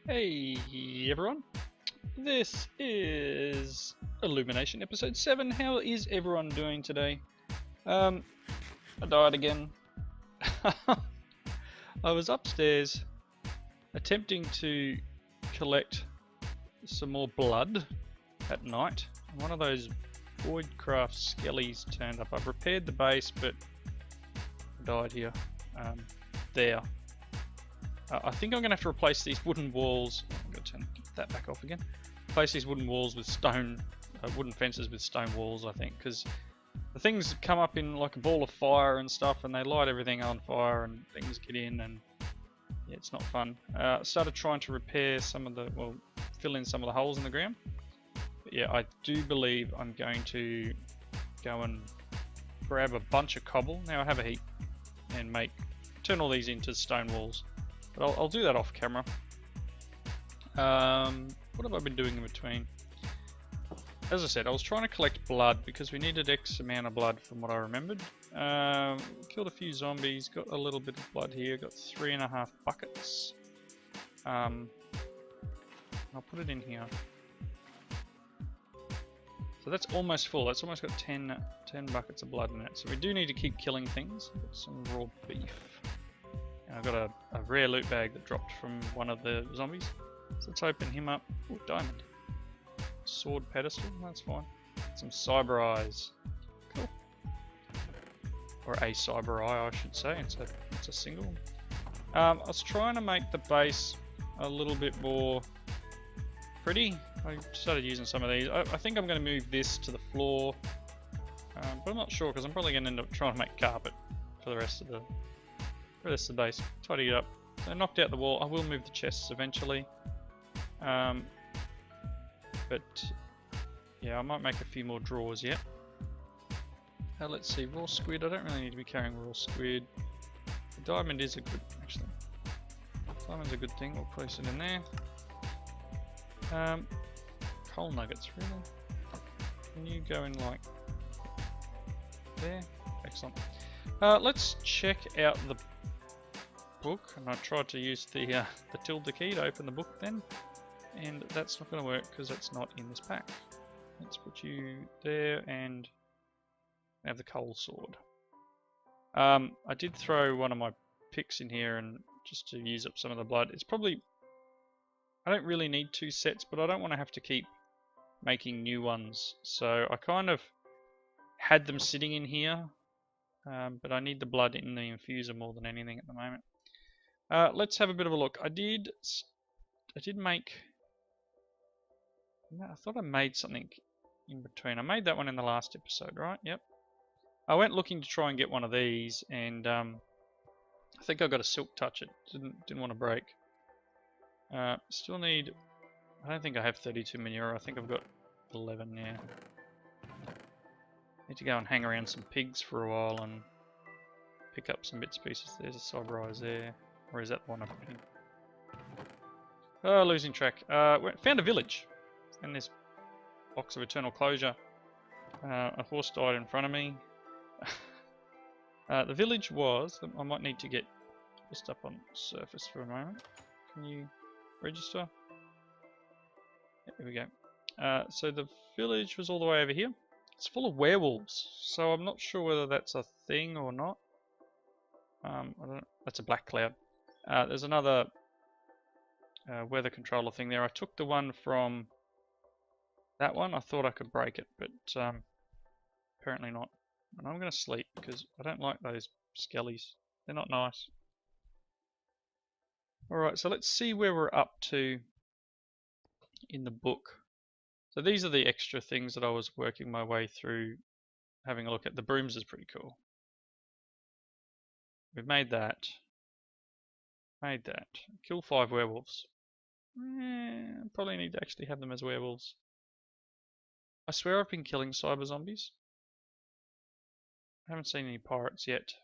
Hey everyone, this is Illumination episode 7. How is everyone doing today? I died again. I was upstairs attempting to collect some more blood at night. One of those Voidcraft skellies turned up. I've repaired the base, but I died here. There. I think I'm going to have to replace these wooden walls. I'm going to turn that back off again. Replace these wooden walls with stone, wooden fences with stone walls, I think, because the things come up in like a ball of fire and stuff, and they light everything on fire, and things get in, and yeah, it's not fun. Started trying to repair some of the, well, fill in some of the holes in the ground. But yeah, I do believe I'm going to go and grab a bunch of cobble. Now I have a heap, and turn all these into stone walls. But I'll do that off camera. What have I been doing in between? As I said, I was trying to collect blood because we needed X amount of blood from what I remembered. Killed a few zombies, got a little bit of blood here, got 3.5 buckets. I'll put it in here. So that's almost full, that's almost got 10 buckets of blood in it. So we do need to keep killing things. Got some raw beef. I've got a rare loot bag that dropped from one of the zombies. So let's open him up. Ooh, diamond. Sword pedestal, that's fine. Some cyber eyes. Cool. Or a cyber eye, I should say. It's a single. I was trying to make the base a little bit more pretty. I started using some of these. I think I'm going to move this to the floor. But I'm not sure because I'm probably going to end up trying to make carpet for the rest of the base. Tidy it up. So I knocked out the wall. I will move the chests eventually. But yeah, I might make a few more drawers yet. Let's see, raw squid. I don't really need to be carrying raw squid. The diamond is a good, actually. Diamond's a good thing. We'll place it in there. Coal nuggets, really? Can you go in like there? Excellent. Let's check out the book, and I tried to use the tilde key to open the book then, and that's not going to work because that's not in this pack. Let's put you there and have the coal sword. I did throw one of my picks in here and just to use up some of the blood. It's probably, I don't really need 2 sets, but I don't want to have to keep making new ones, so I kind of had them sitting in here, but I need the blood in the infuser more than anything at the moment. Let's have a bit of a look. I did make, I thought I made something in between. I made that one in the last episode, right? Yep. I went looking to try and get one of these, and I think I got a silk touch. It didn't want to break. Still need, I don't think I have 32 manure. I think I've got 11 now. Need to go and hang around some pigs for a while and pick up some bits and pieces. There's a cyber eyes there. Or is that the one I'm putting? Oh, losing track. Found a village in this box of eternal closure. A horse died in front of me. The village was, I might need to get just up on surface for a moment. Can you register? Yeah, here we go. So the village was all the way over here. It's full of werewolves, so I'm not sure whether that's a thing or not. I don't know. That's a black cloud. There's another weather controller thing there. I took the one from that one. I thought I could break it, but apparently not. And I'm going to sleep because I don't like those skellies. They're not nice. Alright, so let's see where we're up to in the book. So these are the extra things that I was working my way through, having a look at. The brooms is pretty cool. We've made that. Kill 5 werewolves. Probably need to actually have them as werewolves. I swear I've been killing cyber zombies. I haven't seen any pirates yet.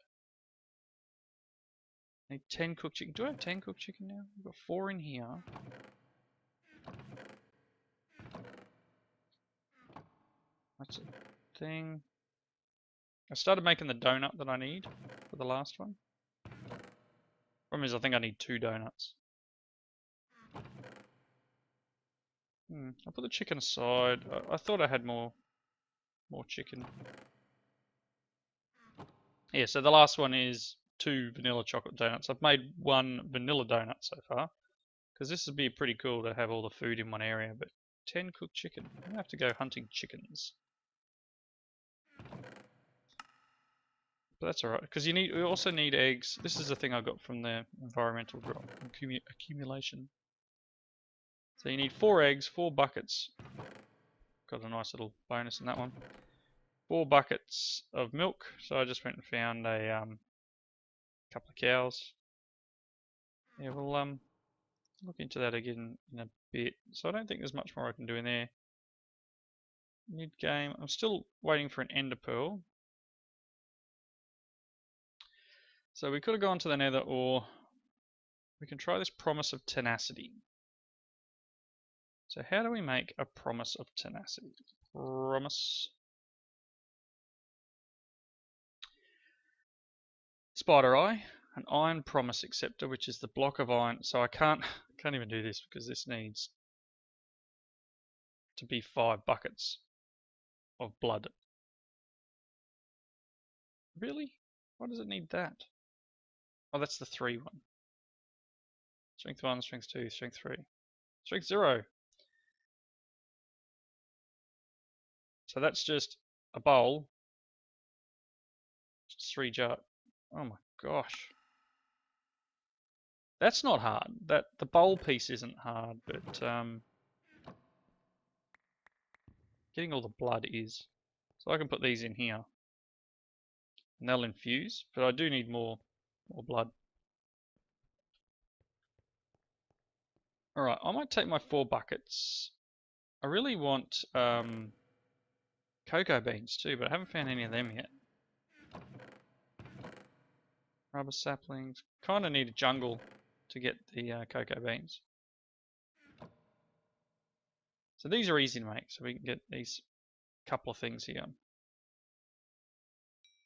I need 10 cooked chicken. Do I have 10 cooked chicken now? I've got 4 in here. That's a thing. I started making the donut that I need for the last one. Problem is I think I need 2 donuts. I'll put the chicken aside. I thought I had more chicken. Yeah, so the last one is 2 vanilla chocolate donuts. I've made 1 vanilla donut so far, because this would be pretty cool to have all the food in one area, but 10 cooked chicken. I'm going to have to go hunting chickens. But that's alright, because we also need eggs. This is the thing I got from the environmental drop accumulation. So you need 4 eggs, 4 buckets. Got a nice little bonus in that one. 4 buckets of milk. So I just went and found a couple of cows. Yeah, we'll look into that again in a bit. So I don't think there's much more I can do in there. Mid game, I'm still waiting for an ender pearl. So we could have gone to the nether, or we can try this promise of tenacity. So how do we make a promise of tenacity? Promise. Spider eye, an iron promise acceptor, which is the block of iron. So I can't even do this because this needs to be 5 buckets of blood. Really? Why does it need that? Oh, that's the 3 one. Strength 1, strength 2, strength 3. Strength 0. So that's just a bowl. Just 3 jar. Oh my gosh. That's not hard. The bowl piece isn't hard, but getting all the blood is. So I can put these in here. And they'll infuse, but I do need more blood. Alright, I might take my 4 buckets. I really want cocoa beans too, but I haven't found any of them yet. Rubber saplings. Kind of need a jungle to get the cocoa beans. So these are easy to make, so we can get these couple of things here.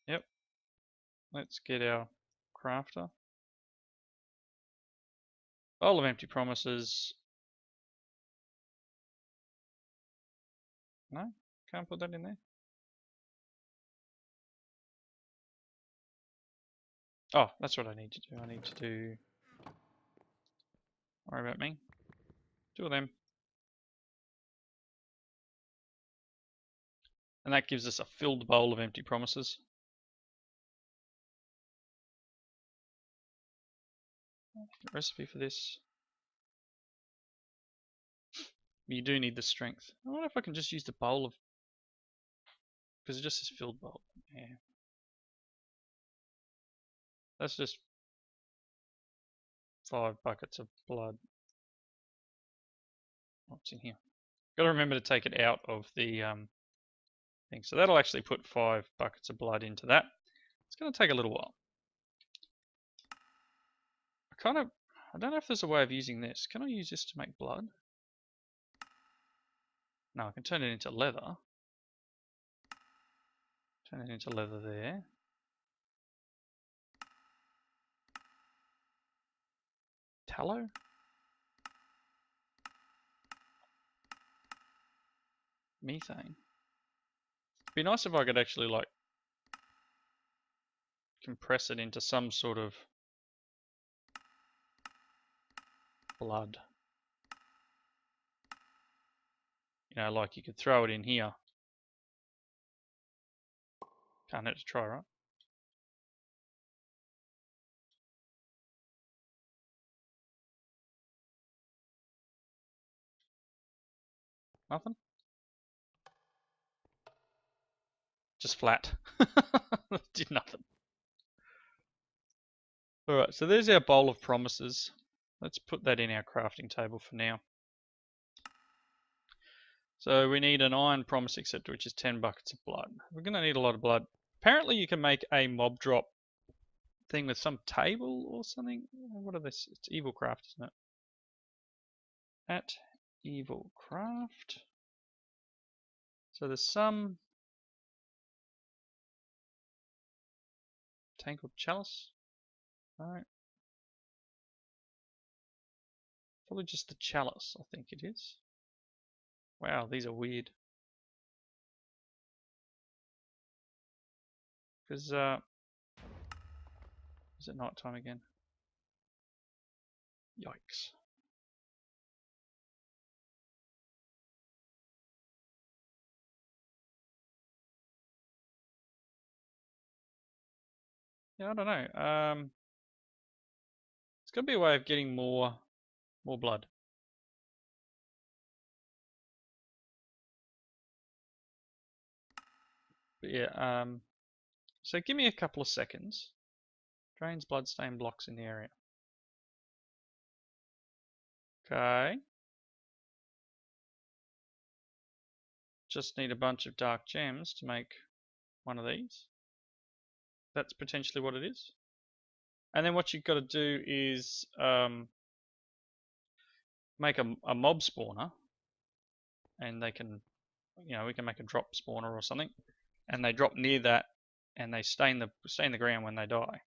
Yep. Let's get our crafter. Bowl of empty promises. No? Can't put that in there? Oh, that's what I need to do. I need to do... Worry about me. 2 of them. And that gives us a filled bowl of empty promises. Recipe for this. You do need the strength. I wonder if I can just use the bowl of... Because it just says filled bowl. Yeah. That's just 5 buckets of blood. What's in here? Got to remember to take it out of the thing. So that'll actually put 5 buckets of blood into that. It's going to take a little while. I don't know if there's a way of using this. Can I use this to make blood? No, I can turn it into leather. Turn it into leather there. Tallow? Methane. It'd be nice if I could actually like compress it into some sort of blood. You know, like you could throw it in here. Can't hurt to try, right? Nothing? Just flat. Did nothing. Alright, so there's our bowl of promises. Let's put that in our crafting table for now. So we need an iron promise acceptor, which is 10 buckets of blood. We're going to need a lot of blood. Apparently you can make a mob drop thing with some table or something. What are this? It's Evilcraft, isn't it? At Evilcraft. So there's some tangled chalice. Alright. Probably just the chalice, I think it is. Wow, these are weird. Because, is it night time again? Yikes. Yeah, I don't know. It's got to be a way of getting more blood. But yeah, so give me a couple of seconds. Drains bloodstain blocks in the area. Okay. Just need a bunch of dark gems to make one of these. That's potentially what it is. And then what you've got to do is make a mob spawner, and they can, we can make a drop spawner or something, and they drop near that, and they stay in the ground when they die.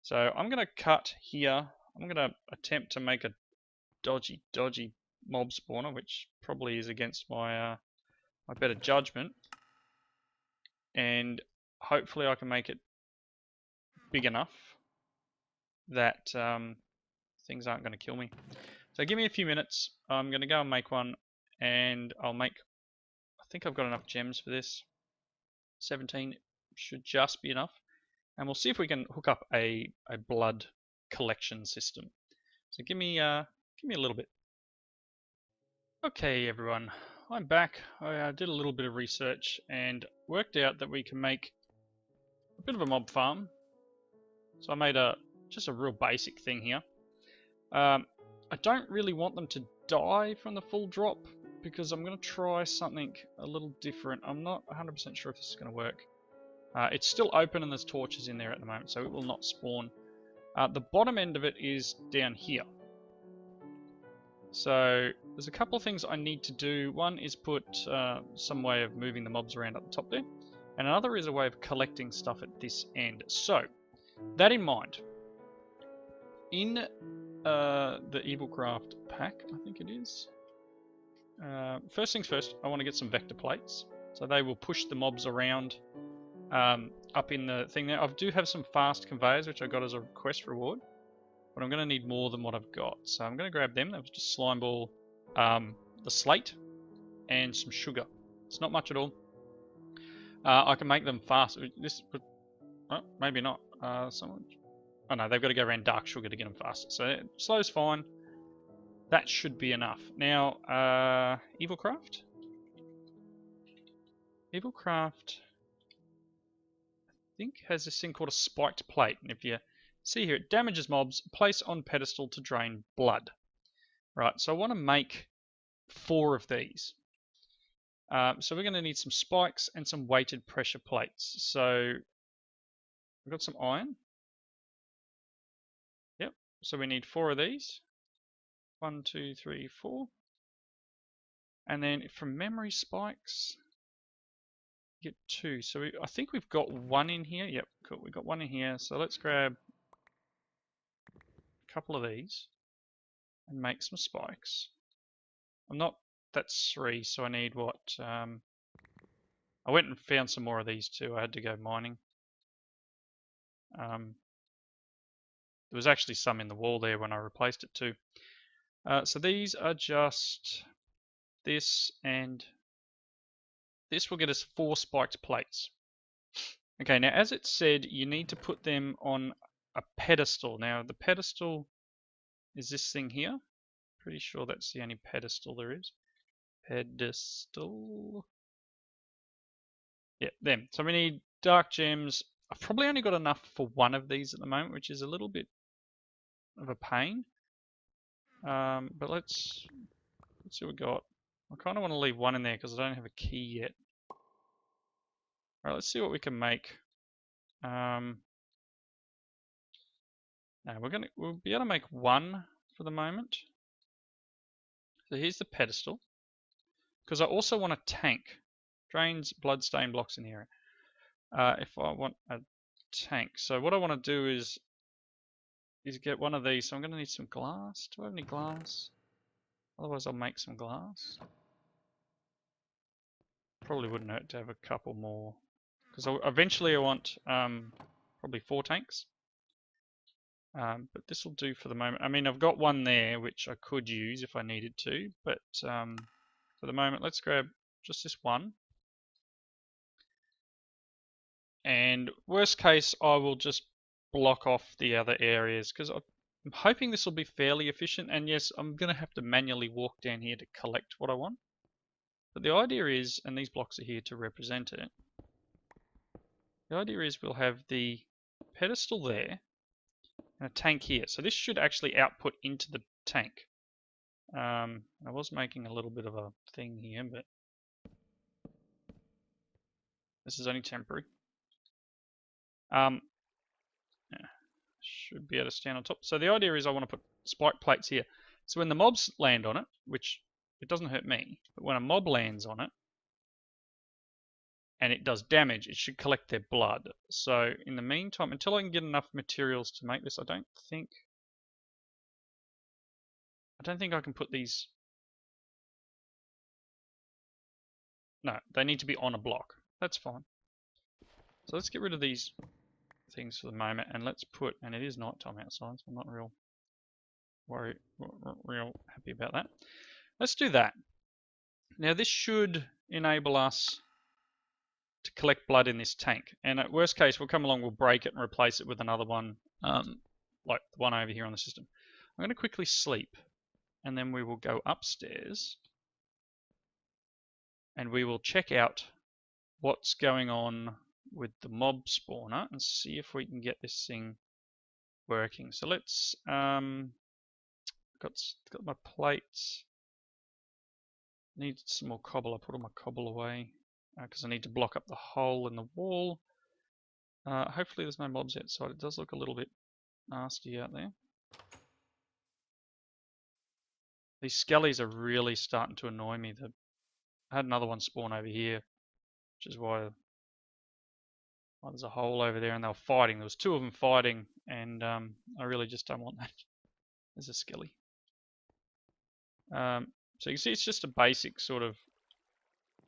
So I'm going to cut here. I'm going to attempt to make a dodgy mob spawner, which probably is against my my better judgment, and hopefully I can make it big enough that things aren't going to kill me. So give me a few minutes. I'm going to go and make one, and I think I've got enough gems for this. 17 should just be enough, and we'll see if we can hook up a blood collection system. So give me a little bit. Okay, everyone, I'm back. I did a little bit of research and worked out that we can make a bit of a mob farm. So I made just a real basic thing here. I don't really want them to die from the full drop, because I'm going to try something a little different. I'm not 100% sure if this is going to work. It's still open and there's torches in there at the moment, so it will not spawn. The bottom end of it is down here. So there's a couple of things I need to do. One is put some way of moving the mobs around at the top there, and another is a way of collecting stuff at this end. So that in mind, in the Evilcraft pack, I think it is, first things first, I want to get some vector plates, so they will push the mobs around up in the thing there. I do have some fast conveyors, which I got as a quest reward, but I'm going to need more than what I've got. So I'm going to grab them. That was just slime ball, the slate, and some sugar. It's not much at all. I can make them fast. Maybe not. Oh no, they've got to go around dark sugar to get them faster. So slow's fine. That should be enough. Now, Evilcraft. Evilcraft, I think, has this thing called a spiked plate. And if you see here, it damages mobs. Place on pedestal to drain blood. Right, so I want to make 4 of these. So we're going to need some spikes and some weighted pressure plates. So we've got some iron. Yep, so we need 4 of these. 1, 2, 3, 4. And then from memory spikes, get 2. So I think we've got 1 in here. Yep, cool. We've got 1 in here. So let's grab a couple of these and make some spikes. That's 3, so I need what? I went and found some more of these too. I had to go mining. There was actually some in the wall there when I replaced it too. So these are just this, and this will get us 4 spiked plates. Okay, now as it said, you need to put them on a pedestal. Now the pedestal is this thing here. Pretty sure that's the only pedestal there is. Pedestal. Yeah, them. So we need dark gems. I've probably only got enough for 1 of these at the moment, which is a little bit of a pain. But let's see what we got. I kind of want to leave 1 in there because I don't have a key yet. All right, let's see what we can make. Now we'll be able to make 1 for the moment. So here's the pedestal. Because I also want a tank. Drains bloodstain blocks in the area. If I want a tank. So what I want to do is get 1 of these. So I'm going to need some glass. Do I have any glass? Otherwise I'll make some glass. probably wouldn't hurt to have a couple more. Because eventually I want probably 4 tanks. But this will do for the moment. I mean, I've got one there which I could use if I needed to, but for the moment, let's grab just this one. And worst case, I will just block off the other areas because I'm hoping this will be fairly efficient. And yes, I'm going to have to manually walk down here to collect what I want. But the idea is, and these blocks are here to represent it, the idea is we'll have the pedestal there and a tank here. So this should actually output into the tank. I was making a little bit of a thing here, but this is only temporary. Should be able to stand on top. So the idea is I want to put spike plates here. So when the mobs land on it, which it doesn't hurt me, but when a mob lands on it and it does damage, it should collect their blood. So in the meantime, until I can get enough materials to make this, I don't think I can put these. No, they need to be on a block. That's fine. So let's get rid of these things for the moment, and let's put, and it is nighttime outside, so I'm not real happy about that. Let's do that. Now this should enable us to collect blood in this tank, and at worst case we'll come along, we'll break it and replace it with another one, like the one over here on the system. I'm going to quickly sleep, and then we will go upstairs and we will check out what's going on with the mob spawner and see if we can get this thing working. So let's got my plates. Need some more cobble. I put all my cobble away because I need to block up the hole in the wall. Hopefully there's no mobs outside. It does look a little bit nasty out there. These skellies are really starting to annoy me. I had another one spawn over here, which is why there's a hole over there, and they were fighting. There was 2 of them fighting, and I really just don't want that. There's a skelly. So you can see it's just a basic sort of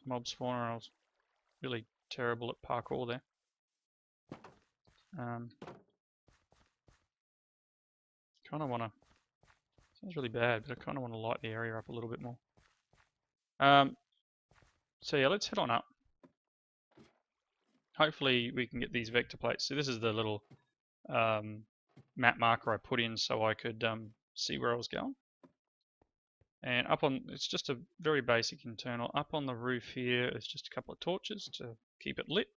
mob spawner. I was really terrible at parkour there. Kind of want to, sounds really bad, but I kind of want to light the area up a little bit more. So yeah, let's head on up. Hopefully we can get these vector plates. So this is the little map marker I put in so I could see where I was going. And up on, it's just a very basic internal. Up on the roof here is just a couple of torches to keep it lit.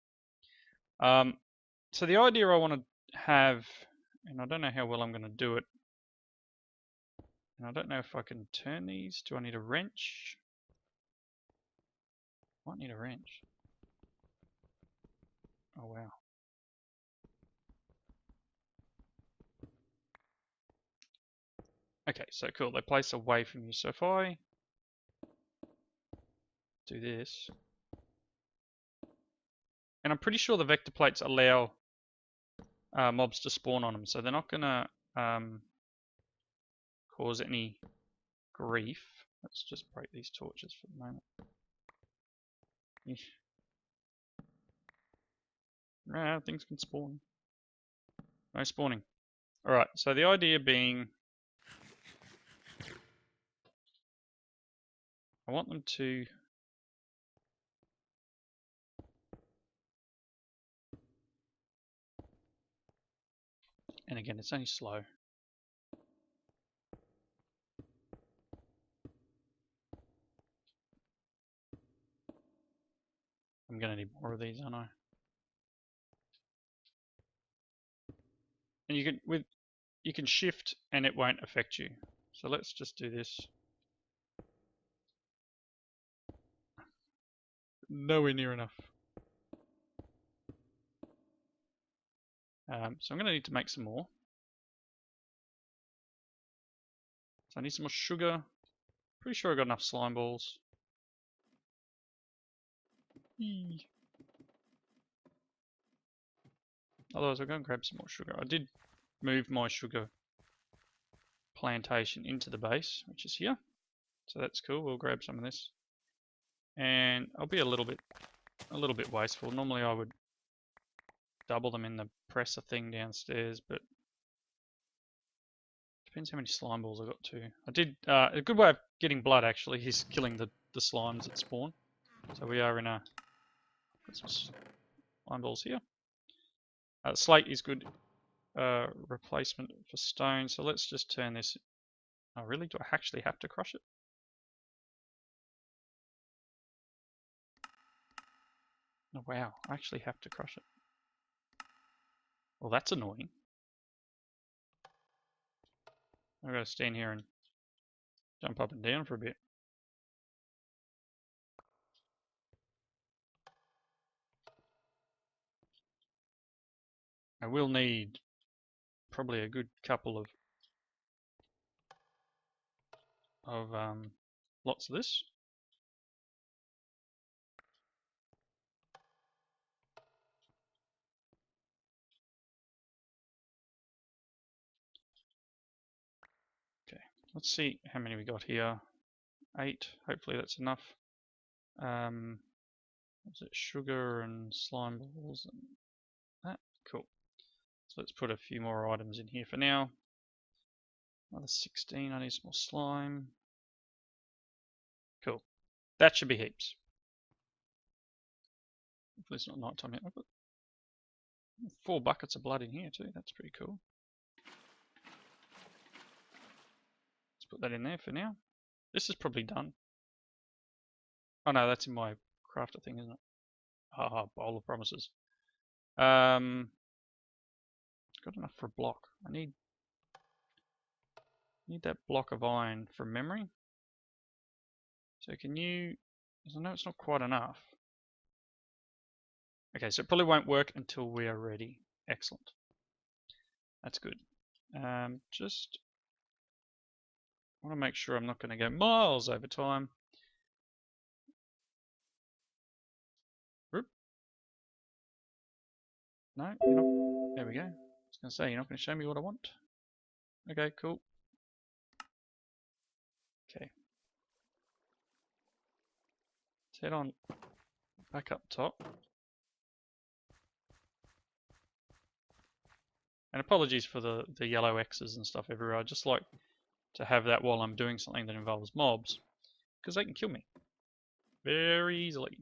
So the idea I want to have, and I don't know how well I'm going to do it, and I don't know if I can turn these. Do I need a wrench? Might need a wrench. Oh wow. Okay, so cool. They place away from you. So if I do this, and I'm pretty sure the vector plates allow mobs to spawn on them, so they're not going to cause any grief. Let's just break these torches for the moment. Things can spawn. No spawning. Alright, so the idea being I want them to and again it's only slow. I'm gonna need more of these, aren't I? And you can shift and it won't affect you. So let's just do this. Nowhere near enough. So I'm going to need to make some more. So I need some more sugar. Pretty sure I got enough slime balls. Eee. Otherwise I'll go and grab some more sugar. I did move my sugar plantation into the base, which is here. So that's cool. We'll grab some of this. And I'll be a little bit wasteful. Normally I would double them in the presser thing downstairs, but depends how many slime balls I got too. I did a good way of getting blood actually is killing the slimes that spawn. So we are in a got some slime balls here. Slate is good replacement for stone. So let's just turn this. Oh really? Do I actually have to crush it? Oh wow! I actually have to crush it. Well, that's annoying. I've got to stand here and jump up and down for a bit. I will need probably a good couple of lots of this. Okay, let's see how many we got here. 8. Hopefully that's enough. Is it sugar and slime balls and that? Cool. So let's put a few more items in here for now. Another 16. I need some more slime. Cool. That should be heaps. Hopefully it's not nighttime yet. I've got 4 buckets of blood in here too. That's pretty cool. Let's put that in there for now. This is probably done. Oh no, that's in my crafter thing, isn't it? Haha, bowl of promises. Got enough for a block. I need that block of iron from memory. So can you, because I know it's not quite enough. Okay, so it probably won't work until we are ready. Excellent. That's good. Just want to make sure I'm not going to go miles over time. Oop. No, you're not. There we go. I was going to say, you're not going to show me what I want. Okay, cool. Okay. Let's head on back up top. And apologies for the yellow X's and stuff everywhere. I just like to have that while I'm doing something that involves mobs, because they can kill me very easily.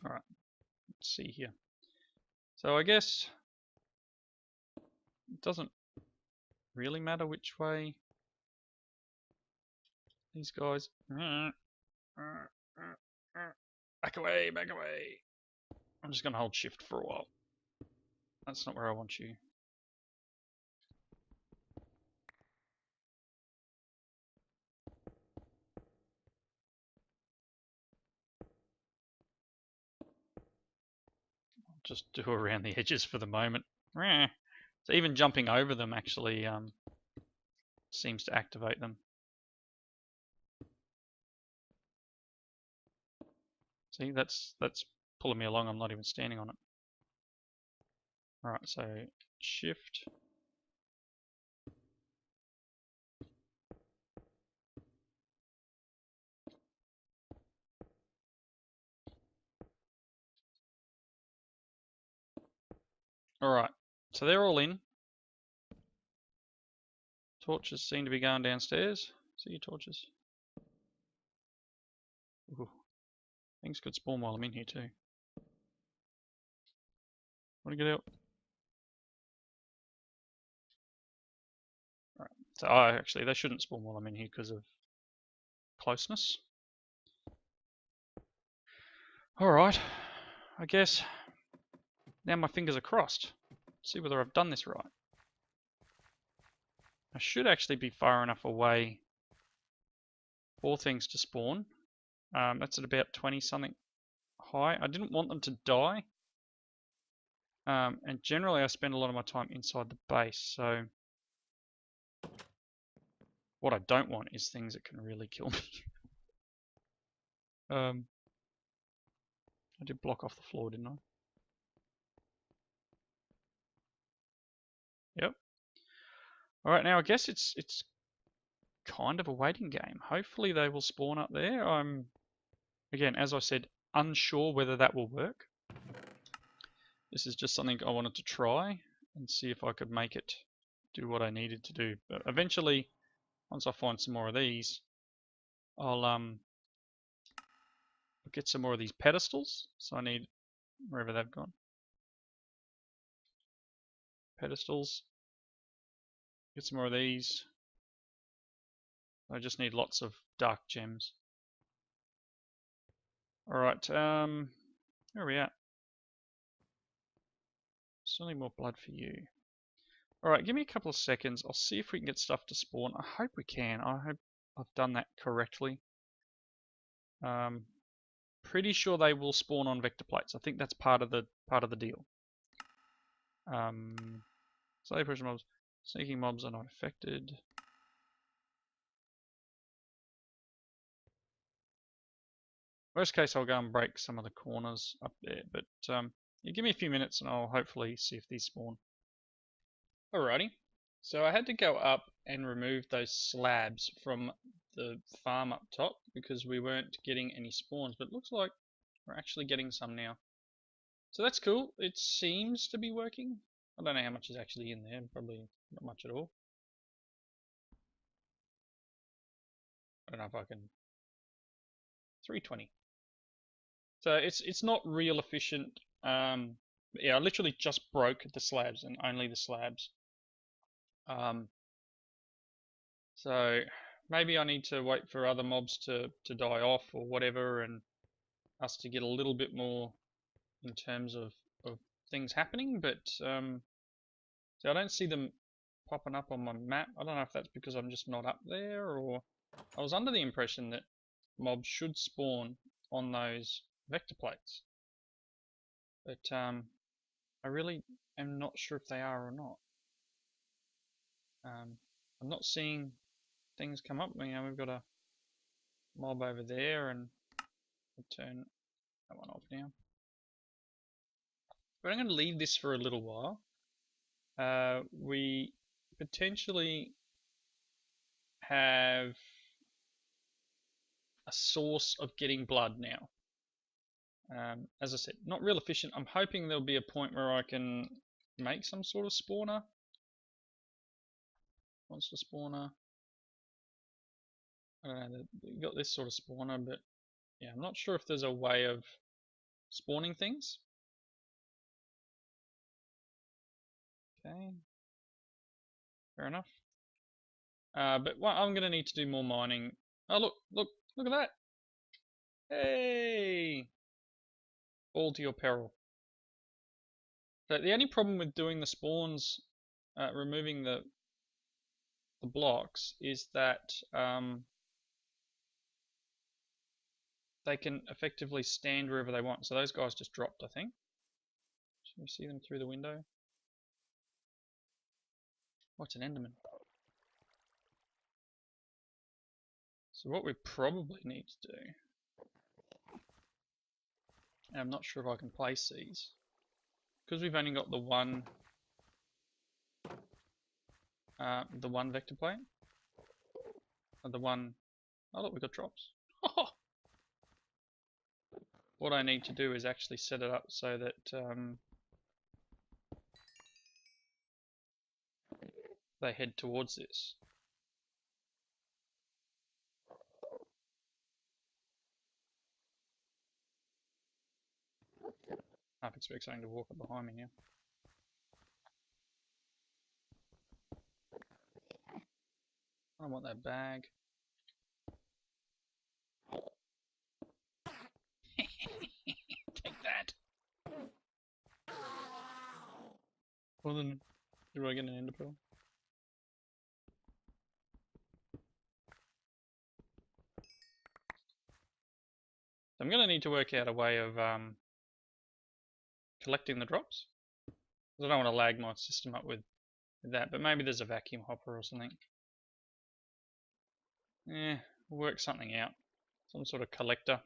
Alright, let's see here. So I guess it doesn't really matter which way these guys... Back away, back away. I'm just going to hold shift for a while. That's not where I want you. I'll just do around the edges for the moment. So even jumping over them actually seems to activate them. See, that's pulling me along. I'm not even standing on it. Alright, so shift. Alright, so they're all in. Torches seem to be going downstairs. See your torches. Ooh. Things could spawn while I'm in here too. Want to get out? Alright, so actually they shouldn't spawn while I'm in here because of closeness. Alright, I guess now my fingers are crossed. Let's see whether I've done this right. I should actually be far enough away for things to spawn. That's at about 20 something high. I didn't want them to die. And generally I spend a lot of my time inside the base, so what I don't want is things that can really kill me. I did block off the floor, didn't I? Yep. Alright, now I guess it's kind of a waiting game. Hopefully they will spawn up there. I'm Again, as I said, unsure whether that will work. This is just something I wanted to try and see if I could make it do what I needed to do. But eventually, once I find some more of these, I'll get some more of these pedestals. So I need, wherever they've gone, pedestals. Get some more of these. I just need lots of dark gems. Alright, where are we at? Still need more blood for you. Alright, give me a couple of seconds. I'll see if we can get stuff to spawn. I hope we can. I hope I've done that correctly. Pretty sure they will spawn on vector plates. I think that's part of the deal. Slowly pushing mobs. Sneaking mobs are not affected. Worst case, I'll go and break some of the corners up there. But you give me a few minutes and I'll hopefully see if these spawn. Alrighty. So I had to go up and remove those slabs from the farm up top because we weren't getting any spawns. But it looks like we're actually getting some now. So that's cool. It seems to be working. I don't know how much is actually in there. Probably not much at all. I don't know if I can. 320. So it's not real efficient. Yeah, I literally just broke the slabs and only the slabs. So maybe I need to wait for other mobs to die off or whatever, and us to get a little bit more in terms of things happening. But so I don't see them popping up on my map. I don't know if that's because I'm just not up there, or I was under the impression that mobs should spawn on those vector plates. But I really am not sure if they are or not. I'm not seeing things come up. You know, we've got a mob over there, and I'll turn that one off now. But I'm going to leave this for a little while. We potentially have a source of getting blood now. As I said, not real efficient. I'm hoping there'll be a point where I can make some sort of spawner. Monster spawner. I don't know, you've got this sort of spawner, but yeah, I'm not sure if there's a way of spawning things. Okay. Fair enough. But what I'm going to need to do more mining. Oh, look at that. Hey! Fall to your peril. So the only problem with doing the spawns, removing the blocks, is that they can effectively stand wherever they want. So those guys just dropped, I think. Can you see them through the window? What's an Enderman? So what we probably need to do, and I'm not sure if I can place these, because we've only got the one vector plate, and the one, oh look, we've got drops. What I need to do is actually set it up so that they head towards this. I half expect something to walk up behind me now. I don't want that bag. Take that. Well then, do I get an ender pearl? I'm going to need to work out a way of collecting the drops. I don't want to lag my system up with that, but maybe there's a vacuum hopper or something. Yeah, we'll work something out. Some sort of collector.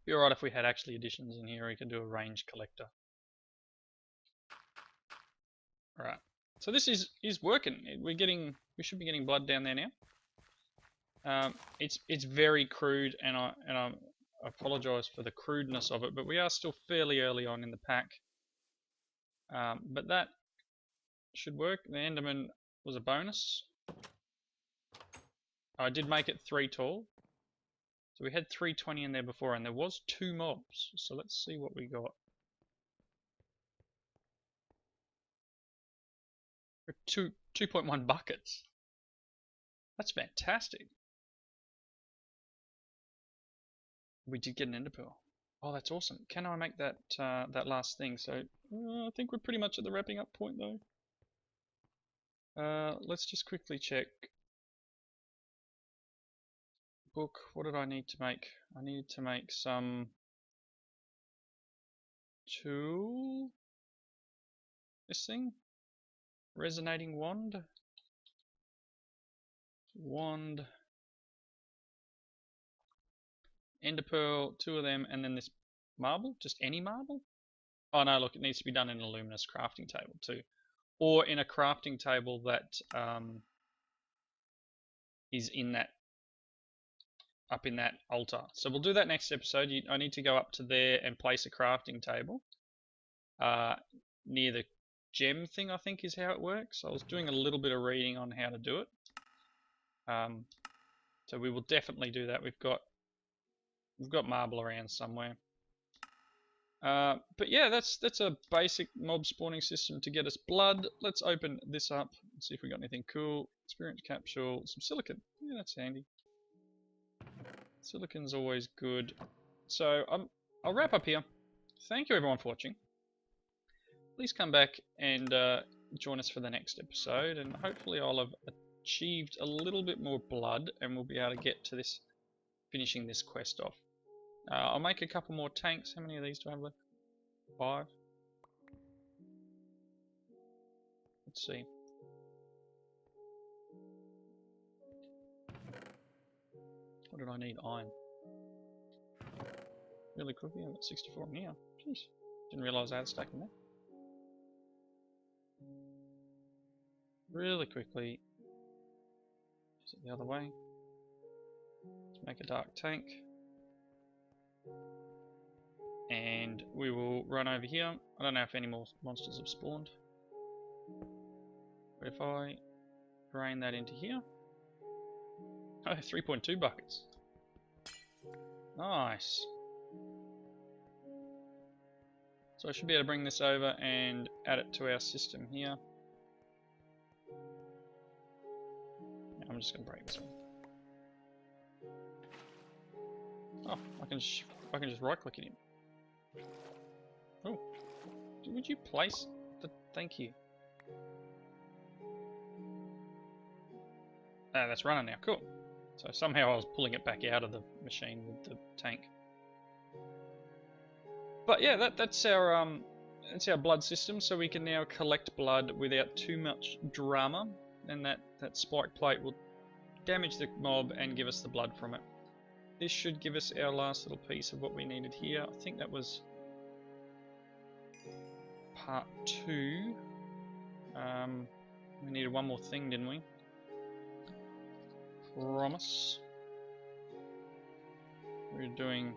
Be alright if we had actually additions in here. We could do a range collector. Alright, so this is working. We should be getting blood down there now. It's very crude, and I apologise for the crudeness of it, but we are still fairly early on in the pack. But that should work. The Enderman was a bonus. I did make it 3 tall. So we had 320 in there before, and there was 2 mobs. So let's see what we got. 2.1 buckets. That's fantastic. We did get an ender pearl. Oh, that's awesome. Can I make that that last thing? So I think we're pretty much at the wrapping up point though. Let's just quickly check. Book, what did I need to make? I needed to make some tool. This thing? Resonating wand. Wand. Ender pearl, 2 of them, and then this marble. Just any marble? Oh no, look, it needs to be done in a luminous crafting table too. Or in a crafting table that is in that up in that altar. So we'll do that next episode. I need to go up to there and place a crafting table near the gem thing, I think is how it works. I was doing a little bit of reading on how to do it. So we will definitely do that. We've got marble around somewhere. But yeah, that's a basic mob spawning system to get us blood. Let's open this up and see if we got anything cool. Experience capsule, some silicon. Yeah, that's handy. Silicon's always good. So I'll wrap up here. Thank you everyone for watching. Please come back and join us for the next episode, and hopefully I'll have achieved a little bit more blood and we'll be able to get to this, finishing this quest off. I'll make a couple more tanks. How many of these do I have left? 5. Let's see. What did I need? Iron. Really quickly, I've got 64 in here. Jeez. Didn't realise I had a stack in there. Really quickly. Is it the other way? Let's make a dark tank. And we will run over here. I don't know if any more monsters have spawned. But if I drain that into here. Oh, 3.2 buckets. Nice. So I should be able to bring this over and add it to our system here. I'm just going to break this one. Oh, I can just right click it in. Oh, would you place the? Thank you. Ah, that's running now. Cool. So somehow I was pulling it back out of the machine with the tank. But yeah, that's our blood system. So we can now collect blood without too much drama, and that spike plate will damage the mob and give us the blood from it. This should give us our last little piece of what we needed here. I think that was part 2. We needed one more thing, didn't we? Promise. We're doing...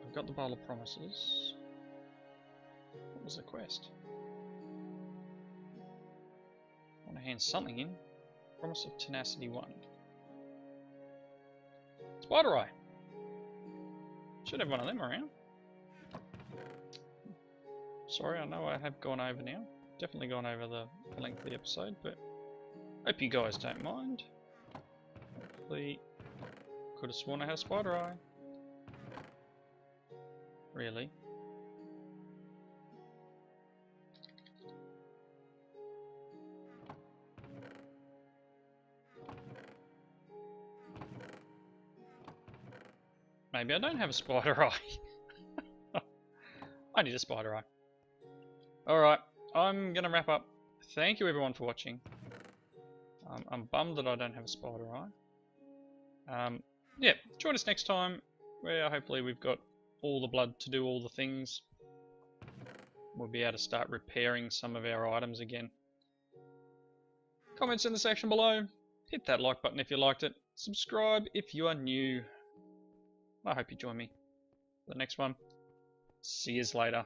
I've got the bowl of promises. What was the quest? I want to hand something in. Promise of Tenacity 1. Spider Eye. Should have one of them around. Sorry, I know I have gone over now. Definitely gone over the length of the episode, but hope you guys don't mind. Hopefully, could have sworn I had Spider Eye. Really? Maybe I don't have a spider eye. I need a spider eye. Alright, I'm going to wrap up. Thank you everyone for watching. I'm bummed that I don't have a spider eye. Yeah, join us next time where hopefully we've got all the blood to do all the things. We'll be able to start repairing some of our items again. Comments in the section below. Hit that like button if you liked it. Subscribe if you are new. I hope you join me for the next one. See yous later.